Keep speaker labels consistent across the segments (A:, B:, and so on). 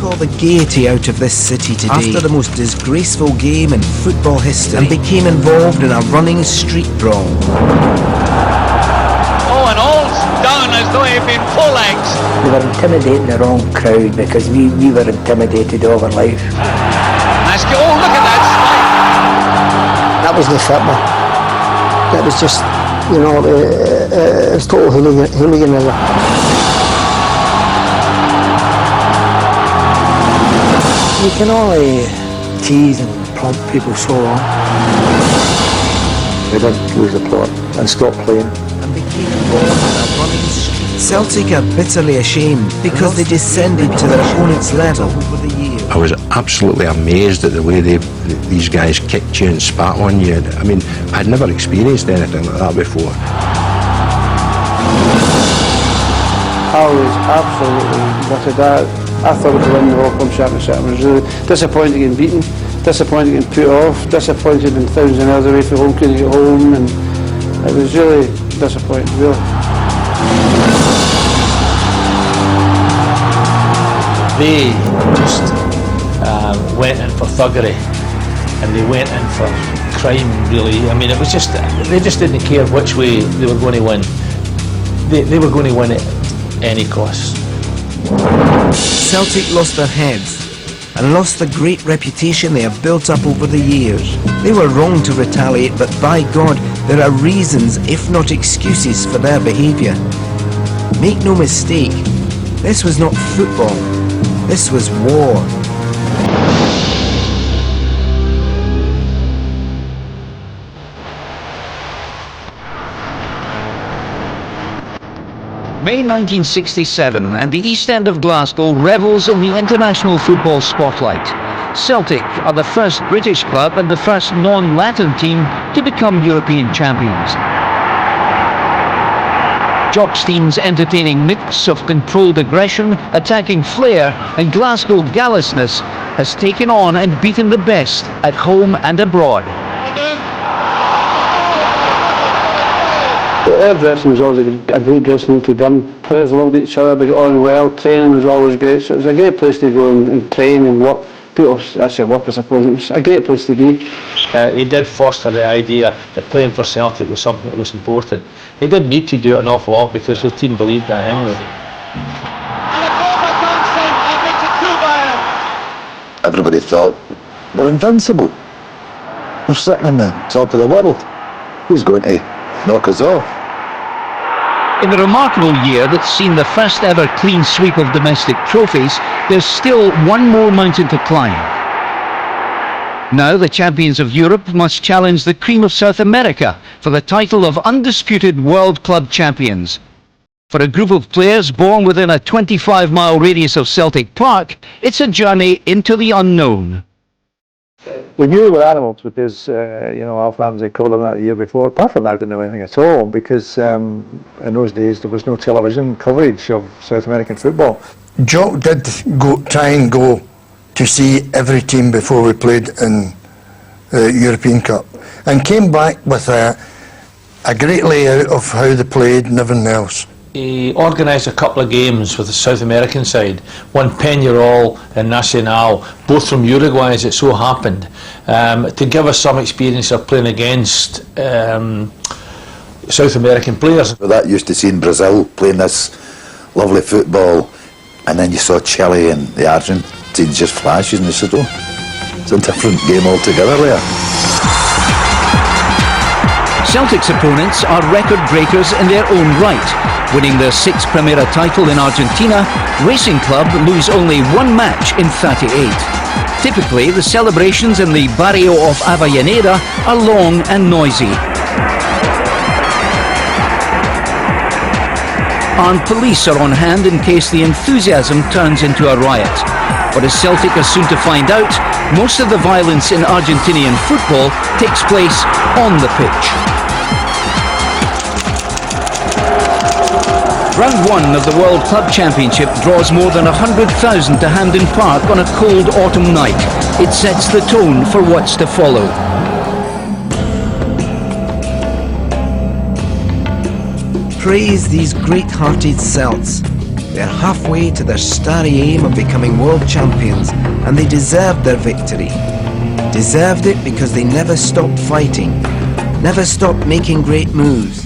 A: all the gaiety out of this city today after the most disgraceful game in football history and became involved in a running street brawl.
B: Oh, and all's done as though he'd been full legs.
C: We were intimidating the wrong crowd because we were intimidated all our life.
B: Nice go. Oh, look at that slide.
C: That was the football. That was just, it's total hooliganism. You can only tease and prompt people so long. We didn't lose the plot and stopped playing.
A: And became involved in a running street. Celtic are bitterly ashamed because they descended to their opponent's level over the years.
D: I was absolutely amazed at the way these guys kicked you and spat on you. I mean, I'd never experienced anything like that before.
E: I was absolutely gutted. I thought we could win the World Club Championship. I was really disappointed in beaten, disappointed in put off, disappointed in thousands of miles away from home, couldn't get home, and it was really disappointing, really.
F: They just went in for thuggery, and they went in for crime, really. I mean, it was just, they just didn't care which way they were going to win. They were going to win at any cost.
A: Celtic lost their heads and lost the great reputation they have built up over the years. They were wrong to retaliate, but by God, there are reasons, if not excuses, for their behaviour. Make no mistake, this was not football, this was war.
G: May 1967, and the East End of Glasgow revels in the international football spotlight. Celtic are the first British club and the first non-Latin team to become European champions. Jock's team's entertaining mix of controlled aggression, attacking flair, and Glasgow gallousness has taken on and beaten the best at home and abroad.
E: Our dressing was always a great dressing room to done. Players loved each other, we got on well, training was always great, so it was a great place to go and train and work. People actually work, I suppose. It was a great place to be.
F: He did foster the idea that playing for Celtic was something that was important. He didn't need to do it an awful lot because the team believed that anyway.
H: Everybody thought, we're invincible. We're sitting in the top of the world. Who's going to knock us off?
G: In the remarkable year that's seen the first ever clean sweep of domestic trophies, there's still one more mountain to climb. Now the champions of Europe must challenge the cream of South America for the title of undisputed World Club Champions. For a group of players born within a 25-mile radius of Celtic Park, it's a journey into the unknown.
E: We knew we were animals because, our fans had called them that the year before. Apart from that, I didn't know anything at all because in those days there was no television coverage of South American football.
I: Jock did try and go to see every team before we played in the European Cup and came back with a great layout of how they played and everything else.
F: He organised a couple of games with the South American side, one Peñarol and Nacional, both from Uruguay as it so happened, to give us some experience of playing against South American players.
H: We're that used to seeing Brazil playing this lovely football, and then you saw Chile and the Argentines just flashes, and you said, oh, it's a different game altogether there.
G: Celtic's opponents are record breakers in their own right. Winning their 6th Primera title in Argentina, Racing Club lose only one match in 38. Typically, the celebrations in the barrio of Avellaneda are long and noisy. Armed police are on hand in case the enthusiasm turns into a riot. But as Celtic are soon to find out, most of the violence in Argentinian football takes place on the pitch. Round 1 of the World Club Championship draws more than 100,000 to Hampden Park on a cold autumn night. It sets the tone for what's to follow.
A: Praise these great-hearted Celts. They're halfway to their starry aim of becoming world champions, and they deserved their victory. Deserved it because they never stopped fighting, never stopped making great moves,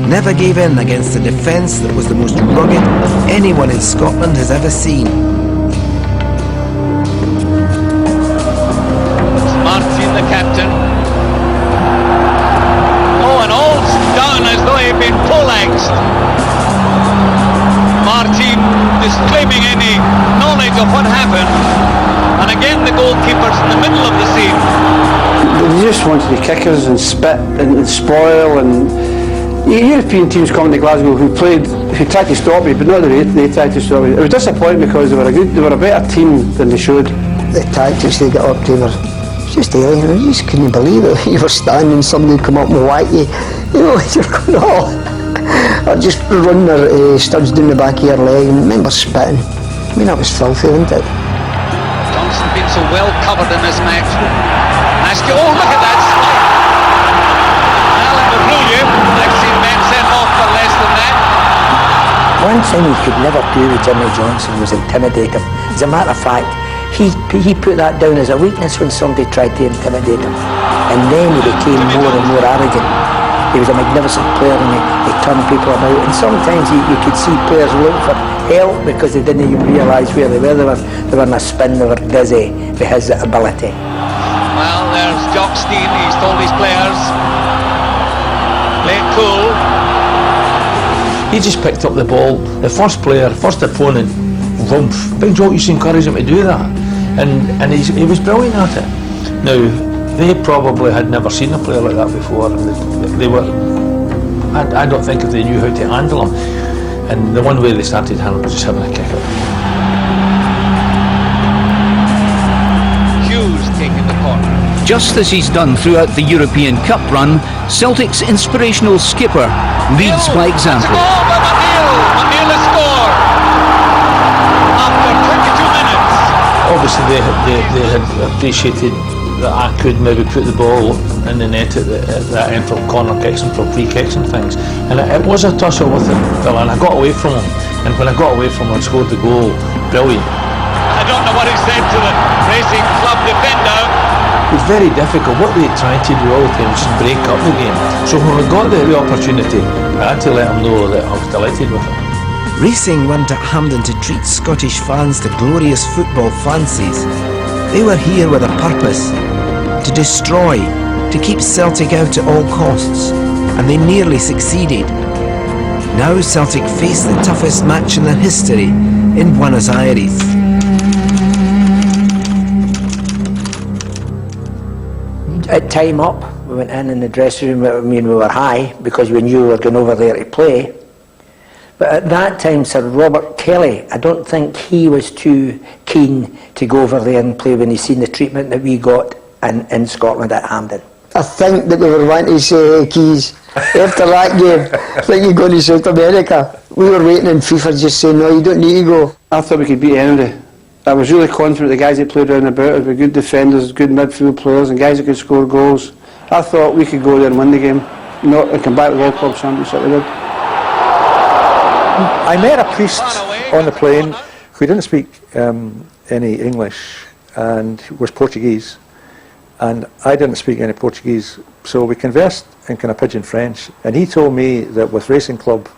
A: never gave in against a defence that was the most rugged anyone in Scotland has ever seen.
B: Martin, the captain. Oh, and all's done as though he'd been poleaxed. Martin disclaiming any knowledge of what happened, and again the goalkeeper's in the middle of the scene.
E: They just wanted to kick us and spit and spoil, and European teams coming to Glasgow who tried to stop me, but not the way they tried to stop me. It was disappointing because they were a better team than they should.
C: The tactics they got up to were just alien. You just couldn't believe it. You were standing, somebody would come up and whack you. You know, you're going, oh. Or just run their studs down the back of your leg, and remember spitting. I mean, that was filthy, wasn't it?
B: Johnson been so well covered in this match. Ask you, oh, look at that slide. Alan Brilliant. I've seen men sent off for less than that.
C: One thing he could never do with Jimmy Johnson was intimidate him. As a matter of fact, he put that down as a weakness when somebody tried to intimidate him. And then he became more and more arrogant. He was a magnificent player, and he turned people about. And sometimes you could see players look for help because they didn't even realise where they were. They were in a spin, they were dizzy with his ability.
B: Well, there's Jockstein. He's told his players, play it cool.
F: He just picked up the ball, the first player, first opponent, whoomph. Big Jock used to encourage him to do that, and he was brilliant at it. Now, they probably had never seen a player like that before, and they were, I don't think if they knew how to handle him. And the one way they started handling was just having a kick out.
B: Hughes taking the corner.
G: Just as he's done throughout the European Cup run, Celtic's inspirational skipper leads by example.
B: McNeil has scored after 22 minutes.
F: Obviously they had appreciated that I could maybe put the ball in the net at that end for corner kicks and for free kicks and things. And it was a tussle with the fella, and I got away from him. And when I got away from him and scored the goal, brilliant.
B: I don't know what he said to the Racing Club defender.
F: It's very difficult. What they tried to do all the time was just break up the game. So when we got the opportunity, I had to let them know that I was delighted with it.
A: Racing went to Hampden to treat Scottish fans to glorious football fancies. They were here with a purpose, to destroy, to keep Celtic out at all costs, and they nearly succeeded. Now Celtic face the toughest match in their history in Buenos Aires.
C: At time up, we went in the dressing room. I mean, we were high because we knew we were going over there to play. But at that time, Sir Robert Kelly, I don't think he was too keen to go over there and play when he seen the treatment that we got in Scotland at Hampden. I think that we were wanting to say, Keys, after that game, I think you're going to South America. We were waiting in FIFA just saying, no, you don't need to go.
E: I thought we could beat anybody. I was really confident the guys that played around about were good defenders, good midfield players, and guys that could score goals. I thought we could go there and win the game, and come back with World Club Championship. We did.
J: I met a priest on the plane who didn't speak any English and was Portuguese, and I didn't speak any Portuguese, so we conversed in kind of pidgin French, and he told me that with Racing Club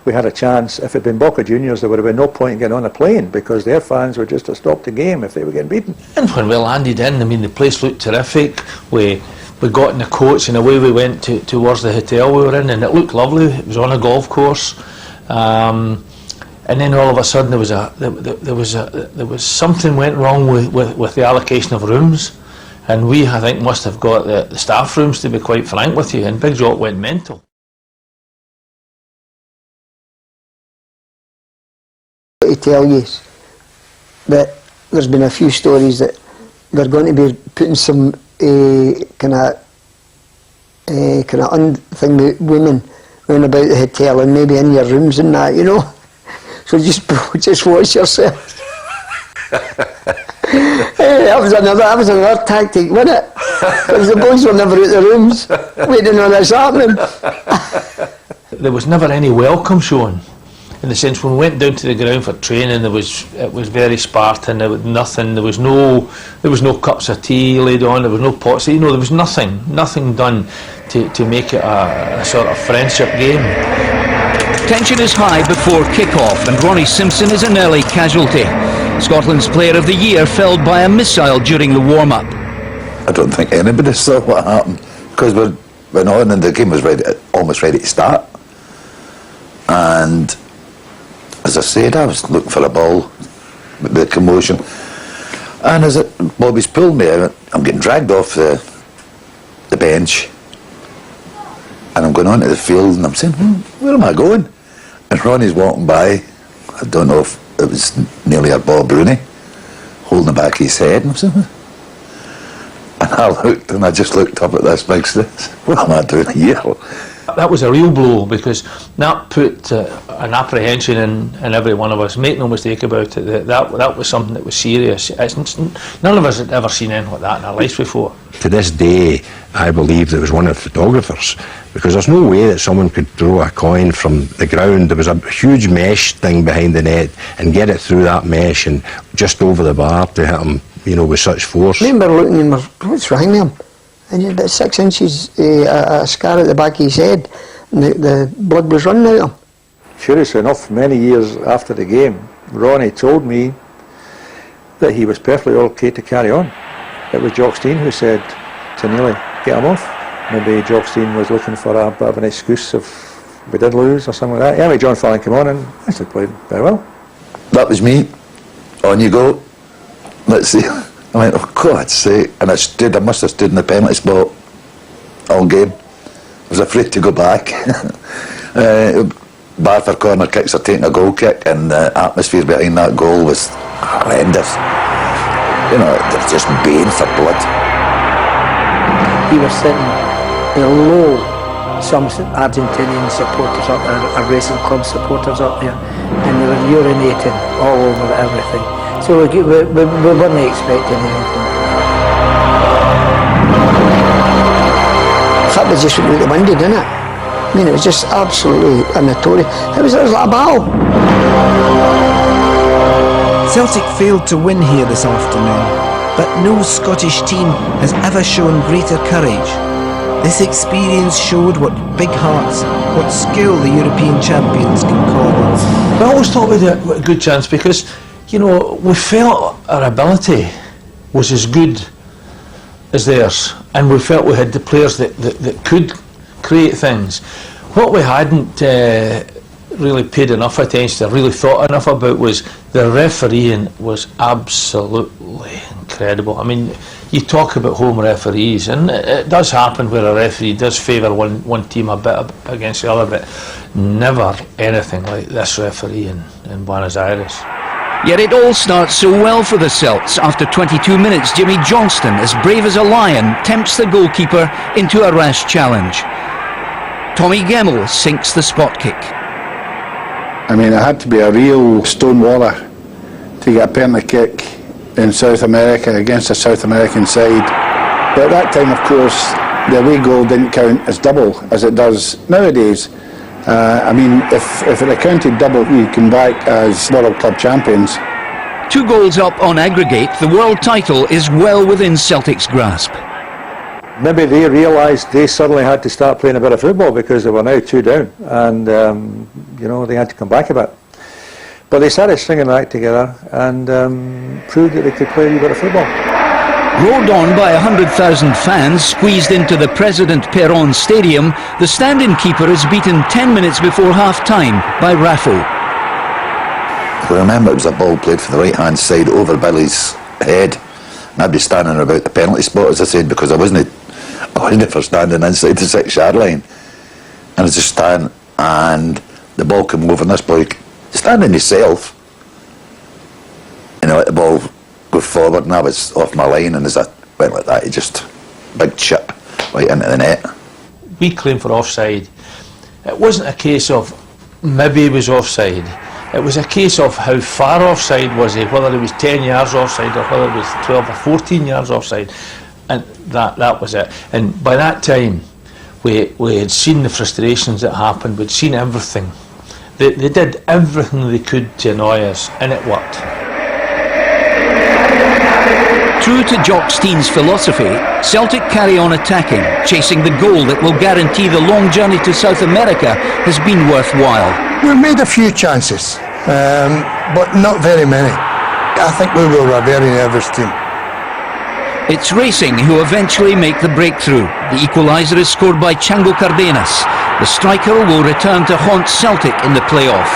J: we had a chance. If it had been Boca Juniors, there would have been no point in getting on a plane because their fans would just have stopped the game if they were getting beaten.
F: And when we landed in, I mean, the place looked terrific. We got in the coach and away we went towards the hotel we were in, and it looked lovely. It was on a golf course, and then all of a sudden there was something went wrong with the allocation of rooms, and we, I think, must have got the staff rooms, to be quite frank with you, and Big Jock went mental.
C: To tell you that there's been a few stories that they're going to be putting some kind of thing with women round about the hotel and maybe in your rooms and that, you know. So just watch yourself. That was another tactic, wasn't it? Because the boys were never out the rooms waiting on this happening.
F: There was never any welcome shown. in the sense when we went down to the ground for training, it was very Spartan. There was nothing. There was no cups of tea laid on. There was no pots. You know, there was nothing done to make it a sort of friendship game.
G: Tension is high before kick-off, and Ronnie Simpson is an early casualty. Scotland's Player of the Year felled by a missile during the warm-up.
H: I don't think anybody saw what happened, because we went on and the game was almost ready to start. And as I said, I was looking for a ball with the commotion. And as Bobby's pulled me out, I'm getting dragged off the bench. And I'm going onto the field and I'm saying, where am I going? And Ronnie's walking by. I don't know if it was nearly a Bob Rooney, holding the back of his head. And I'm saying, and I looked and I just looked up at this big stairs. What am I doing here?
F: That was a real blow, because that put an apprehension in every one of us. Make no mistake about it, that was something that was serious. None of us had ever seen anything like that in our lives before.
D: To this day, I believe there was one of the photographers, because there's no way that someone could throw a coin from the ground. There was a huge mesh thing behind the net and get it through that mesh and just over the bar to hit him, you know, with such force.
K: I remember looking and what's wrong with him? And he had about 6 inches a scar at the back of his head, and the blood was running out of him.
J: Curiously enough, many years after the game, Ronnie told me that he was perfectly okay to carry on. It was Jock Stein who said to Neely, get him off. Maybe Jock Stein was looking for a bit of an excuse if we did lose or something like that. Anyway, John Fallon came on and actually played very well.
H: That was me. On you go. Let's see. I went, oh God's sake, and I must have stood in the penalty spot all game. I was afraid to go back. Bar for corner kicks or taking a goal kick, and the atmosphere behind that goal was horrendous. You know, they're just baying for blood.
C: We were sitting below some Argentinian supporters up there, or racing club supporters up there, and they were urinating all over everything. So we weren't expecting anything.
K: The fact they just went out the window, didn't it? I mean, it was just absolutely notorious. It was like a battle.
A: Celtic failed to win here this afternoon, but no Scottish team has ever shown greater courage. This experience showed what big hearts, what skill the European champions can call them.
F: I always thought we had a good chance, because you know, we felt our ability was as good as theirs, and we felt we had the players that could create things. What we hadn't really paid enough attention to, really thought enough about, was the refereeing was absolutely incredible. I mean, you talk about home referees, and it does happen where a referee does favour one team a bit against the other, but never anything like this referee in Buenos Aires.
G: Yet it all starts so well for the Celts. After 22 minutes, Jimmy Johnston, as brave as a lion, tempts the goalkeeper into a rash challenge. Tommy Gemmell sinks the spot kick.
E: I mean, it had to be a real stonewaller to get a penalty kick in South America against a South American side. But at that time, of course, the away goal didn't count as double as it does nowadays. I mean, if it accounted double, you come back as World Club champions.
G: 2 goals up on aggregate, the world title is well within Celtic's grasp.
J: Maybe they realised they suddenly had to start playing a bit of football, because they were now 2 down, and you know, they had to come back a bit. But they started stringing that together and proved that they could play a wee bit of football.
G: Rowed on by 100,000 fans squeezed into the President Perón Stadium, the stand-in keeper is beaten 10 minutes before half-time by Raffo.
H: I remember it was a ball played for the right-hand side over Billy's head, and I'd be standing about the penalty spot, as I said, because I wasn't for standing inside the 6-yard line. And I was just standing, and the ball came over, and this boy, standing himself, you know, let the ball go forward, and I was off my line, and as I went like that, he just, big chip right into the net.
F: We claimed for offside. It wasn't a case of maybe he was offside. It was a case of how far offside was he, whether he was 10 yards offside or whether it was 12 or 14 yards offside, and that was it. And by that time, we had seen the frustrations that happened, we'd seen everything, They did everything they could to annoy us, and it worked.
G: True to Jock Stein's philosophy, Celtic carry on attacking, chasing the goal that will guarantee the long journey to South America has been worthwhile.
I: We've made a few chances, but not very many. I think we were a very nervous team.
G: It's Racing who eventually make the breakthrough. The equaliser is scored by Chango Cardenas. The striker will return to haunt Celtic in the play-off.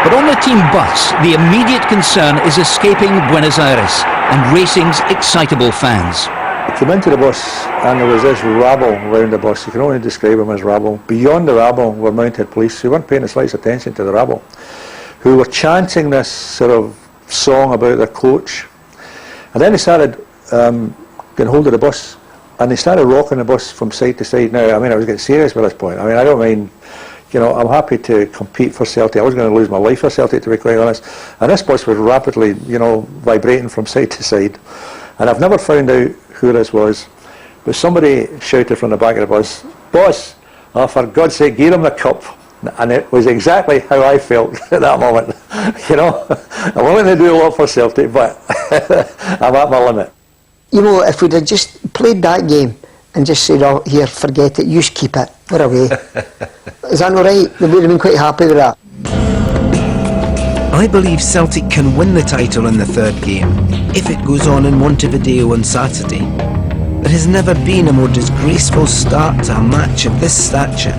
G: But on the team bus, the immediate concern is escaping Buenos Aires and Racing's excitable fans.
J: We came into the bus and there was this rabble around the bus. You can only describe them as rabble. Beyond the rabble were mounted police who weren't paying the slightest attention to the rabble, who were chanting this sort of song about their coach. And then they started getting hold of the bus and they started rocking the bus from side to side. Now, I mean, I was getting serious by this point. I mean, I don't mind, you know, I'm happy to compete for Celtic. I was going to lose my life for Celtic, to be quite honest. And this bus was rapidly, you know, vibrating from side to side. And I've never found out who this was, but somebody shouted from the back of the bus, "Boss, oh, for God's sake, give him the cup." And it was exactly how I felt at that moment. You know, I'm willing to do a lot for Celtic, but I'm at my limit.
K: You know, if we'd have just played that game and just said, "Oh, here, forget it, you just keep it, we're away." Is that not right? We would have been quite happy with that.
A: I believe Celtic can win the title in the third game, if it goes on in Montevideo on Saturday. There has never been a more disgraceful start to a match of this stature.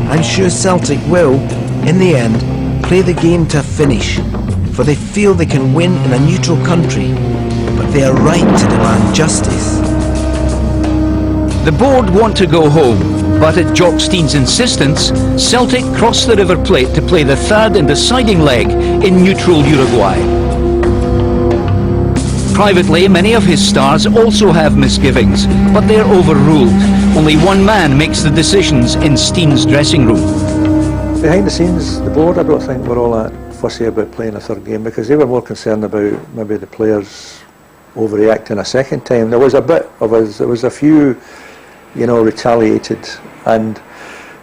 A: I'm sure Celtic will, in the end, play the game to a finish, for they feel they can win in a neutral country, but they are right to demand justice.
G: The board want to go home, but at Jock Stein's insistence, Celtic cross the River Plate to play the third and deciding leg in neutral Uruguay. Privately, many of his stars also have misgivings, but they're overruled. Only one man makes the decisions in Stein's dressing room.
J: Behind the scenes, the board, I don't think were all that fussy about playing a third game, because they were more concerned about maybe the players overreacting a second time. There was a bit of us, there was a few, you know, retaliated, and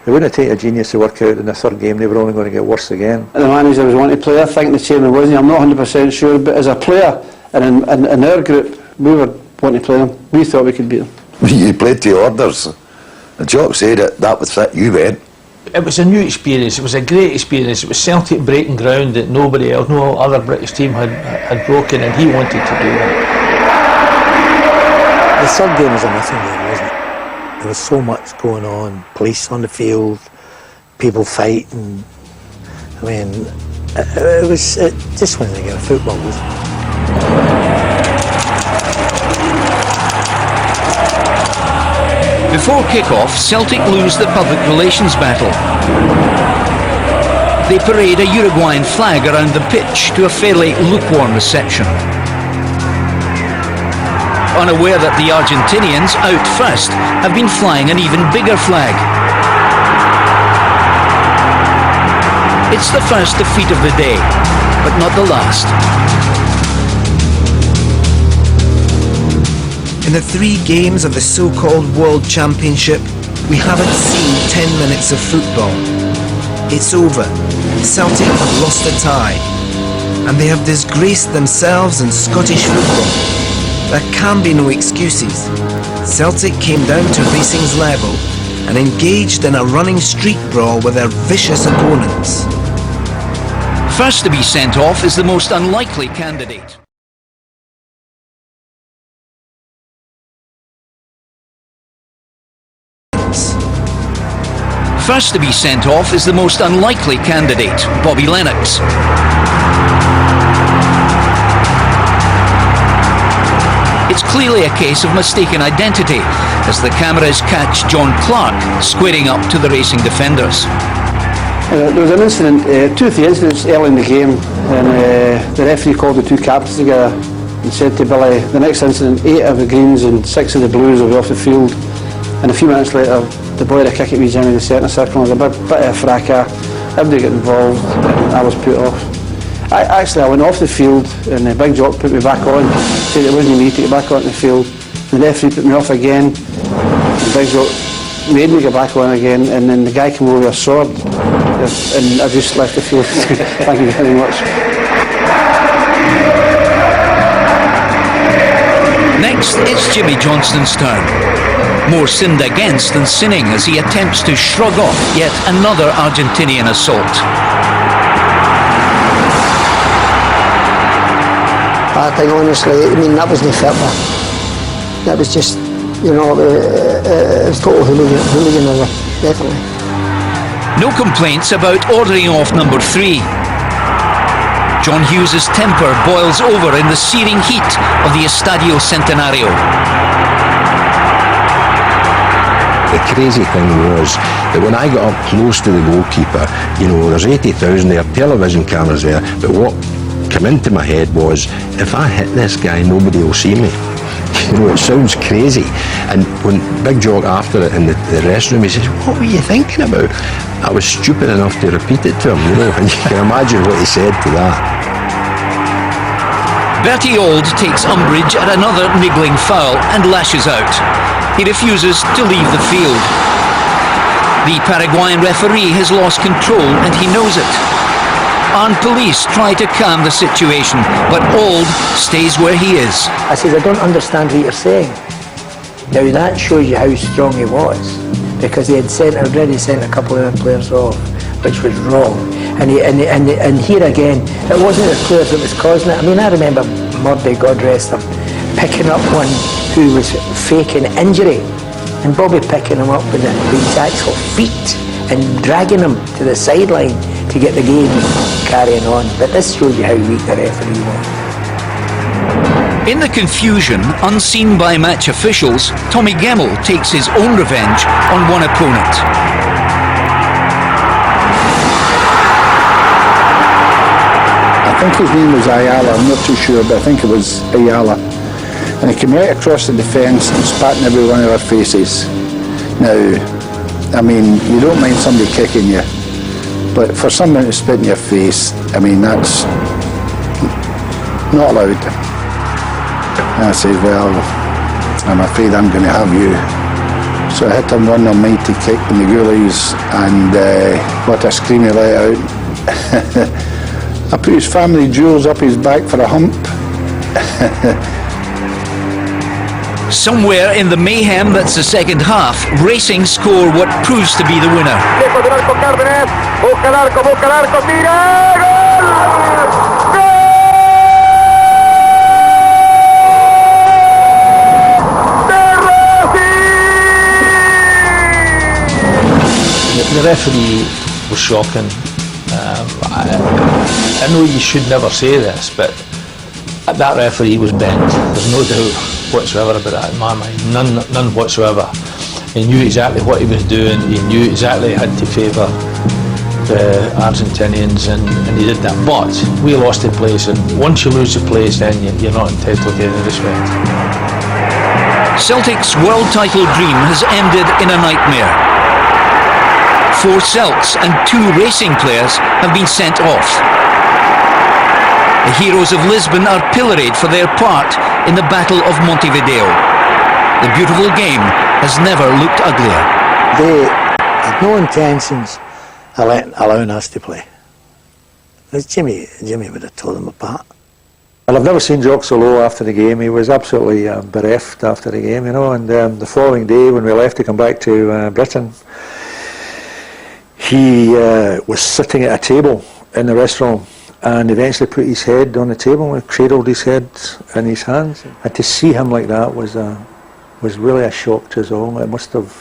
J: it wouldn't take a genius to work out in the third game they were only going to get worse again.
E: The manager was wanting to play, I think the chairman wasn't, I'm not 100% sure, but as a player, and in our group, we were wanting to play them. We thought we could beat them.
H: You played to orders. And Jock said it, that was it, you went.
F: It was a new experience, it was a great experience. It was Celtic breaking ground that nobody else, no other British team had broken, and he wanted to do that.
C: The third game was a nothing game, wasn't it? There was so much going on, police on the field, people fighting. I mean, it was just one thing of football, wasn't it?
G: Before kick-off, Celtic lose the public relations battle. They parade a Uruguayan flag around the pitch to a fairly lukewarm reception. Unaware that the Argentinians, out first, have been flying an even bigger flag. It's the first defeat of the day, but not the last.
A: In the 3 games of the so-called World Championship, we haven't seen 10 minutes of football. It's over. Celtic have lost a tie, and they have disgraced themselves in Scottish football. There can be no excuses. Celtic came down to Racing's level and engaged in a running street brawl with their vicious opponents.
G: First to be sent off is the most unlikely candidate. First to be sent off is the most unlikely candidate, Bobby Lennox. It's clearly a case of mistaken identity, as the cameras catch John Clark squaring up to the Racing defenders.
E: There was an incident, 2 of the incidents early in the game, and the referee called the 2 captains together and said to Billy, the next incident, 8 of the greens and 6 of the blues will be off the field. And a few minutes later, the boy had a kick at me, Jimmy, in the centre circle, and there was a bit of a fracas. Everybody got involved, and I was put off. I went off the field, and Big Jock put me back on, said it wasn't me to get back on the field. The referee put me off again, and Big Jock made me get back on again, and then the guy came over with a sword, and I just left the field. Thank you very much.
G: Next, it's Jimmy Johnston's turn. More sinned against than sinning as he attempts to shrug off yet another Argentinian assault.
K: I think honestly, I mean, that wasn't football. That was just, you know, it was total hooliganism, definitely.
G: No complaints about ordering off number 3. John Hughes' temper boils over in the searing heat of the Estadio Centenario.
D: The crazy thing was that when I got up close to the goalkeeper, you know, there's 80,000 there, television cameras there, but what came into my head was, if I hit this guy, nobody will see me. You know, it sounds crazy. And when Big Jock after it in the restroom, he says, what were you thinking about? I was stupid enough to repeat it to him, you know, and you can imagine what he said to that.
G: Bertie Auld takes umbrage at another niggling foul and lashes out. He refuses to leave the field. The Paraguayan referee has lost control and he knows it. Armed police try to calm the situation, but Auld stays where he is.
C: I said, I don't understand what you're saying. Now that shows you how strong he was, because he had already sent a couple of players off, which was wrong. And here again, it wasn't the players that was causing it. I mean, I remember Murday, God rest him, picking up one who was faking injury, and Bobby picking him up with his actual feet and dragging him to the sideline to get the game carrying on. But this shows you how weak the referee was.
G: In the confusion, unseen by match officials, Tommy Gemmell takes his own revenge on one opponent.
E: I think his name was Ayala, I'm not too sure, but I think it was Ayala. And he came right across the defence and spat in every one of our faces. Now, I mean, you don't mind somebody kicking you, but for someone to spit in your face, I mean, that's not allowed. And I said, well, I'm afraid I'm going to have you. So I hit him one almighty kick in the goalies, and what a scream he let out. I put his family jewels up his back for a hump.
G: Somewhere in the mayhem that's the second half, Racing score what proves to be the winner.
F: The referee was shocking. I know you should never say this, but that referee was bent. There's no doubt whatsoever about that in my mind, none whatsoever. He knew exactly what he was doing, he knew exactly he had to favour the Argentinians, and he did that. But we lost the place, and once you lose the place, then you're not entitled to any respect.
G: Celtic's world title dream has ended in a nightmare. 4 Celts and 2 Racing players have been sent off. The heroes of Lisbon are pilloried for their part in the Battle of Montevideo. The beautiful game has never looked uglier.
C: They had no intentions of allowing us to play. Jimmy would have torn them apart.
J: Well, I've never seen Jock so low after the game. He was absolutely bereft after the game, you know, and the following day when we left to come back to Britain, he was sitting at a table in the restaurant and eventually put his head on the table and cradled his head in his hands. And to see him like that was really a shock to us all. It must have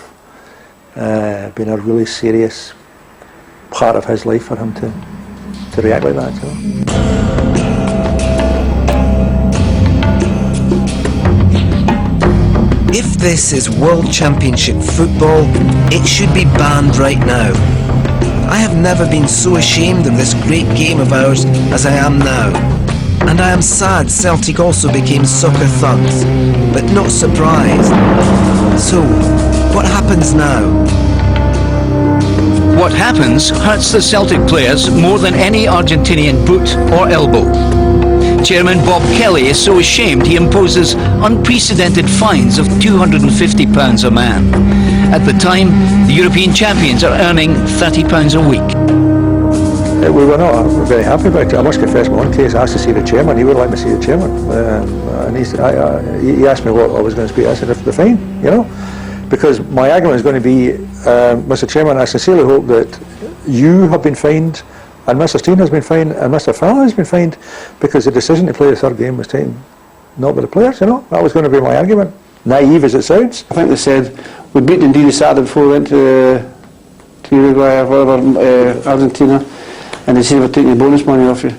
J: been a really serious part of his life for him to react like that, you know.
A: If this is World Championship football, it should be banned right now. I have never been so ashamed of this great game of ours as I am now. And I am sad Celtic also became soccer thugs, but not surprised. So, what happens now?
G: What happens hurts the Celtic players more than any Argentinian boot or elbow. Chairman Bob Kelly is so ashamed he imposes unprecedented fines of £250 a man. At the time, the European champions are earning £30 a week.
J: We were not very happy about it. I must confess, in one case I asked to see the chairman. He would like me to see the chairman. And he asked me what I was going to speak. I said, the fine, you know. Because my argument is going to be, Mr. Chairman, I sincerely hope that you have been fined, and Mr. Steen has been fined, and Mr. Fallon has been fined, because the decision to play the third game was taken not by the players, you know. That was going to be my argument. Naive as it sounds.
E: I think they said, we'd beaten indeed the Saturday before we went to Uruguay or whatever, Argentina, and they said we're taking the bonus money off you.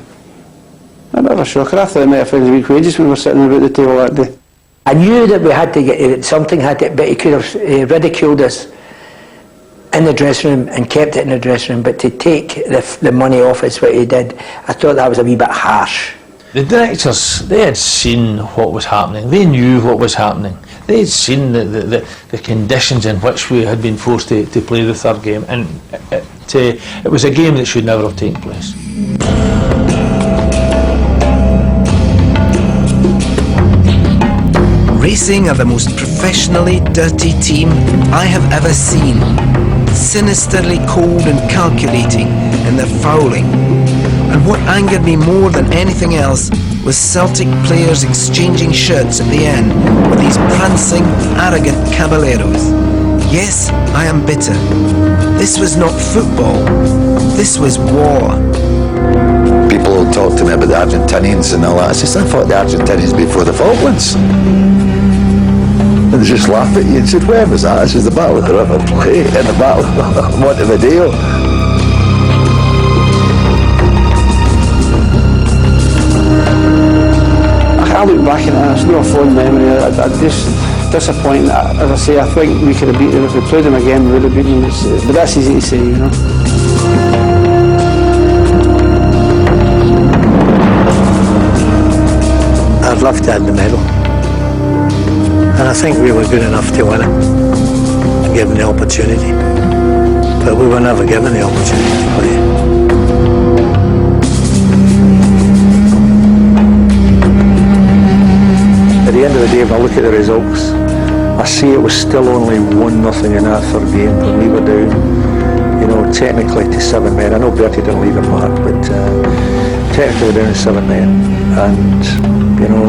E: A bit of a shocker. I thought it might have found the week wages when we were sitting about the table that day.
C: I knew that we had to get something had to, but he could have ridiculed us in the dressing room and kept it in the dressing room, but to take the money off us, what he did, I thought that was a wee bit harsh.
F: The directors, they had seen what was happening. They knew what was happening. They had seen the conditions in which we had been forced to play the third game, and it was a game that should never have taken place.
A: Racing are the most professionally dirty team I have ever seen. Sinisterly cold and calculating in their fouling. And what angered me more than anything else was Celtic players exchanging shirts at the end with these prancing, arrogant caballeros. Yes, I am bitter. This was not football. This was war.
H: People will talk to me about the Argentinians and all that. I said, I fought the Argentinians before the Falklands. And they just laughed at you and said, where was that? I said, the Battle of the River Plate and the Battle of Montevideo.
E: I look back at it, it's not a fond memory. I just disappointing. As I say, I think we could have beaten them. If we played them again, we would have beaten them. But that's easy to say, you know.
C: I'd love to have the medal. And I think we were good enough to win it, given the opportunity. But we were never given the opportunity to play.
J: At the end of the day, when I look at the results, I see it was still only 1-0 in that third game when we were down, you know, technically to 7 men. I know Bertie didn't leave a mark, but technically we're down to 7 men. And, you know,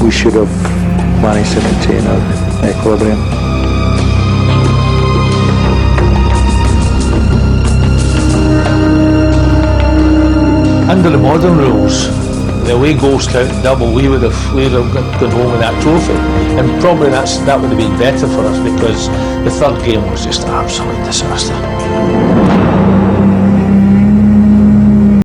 J: we should have managed to maintain our equilibrium.
F: Under the modern rules, the away goals count double, we would have gone home with that trophy, and probably that would have been better for us, because the third game was just an absolute disaster.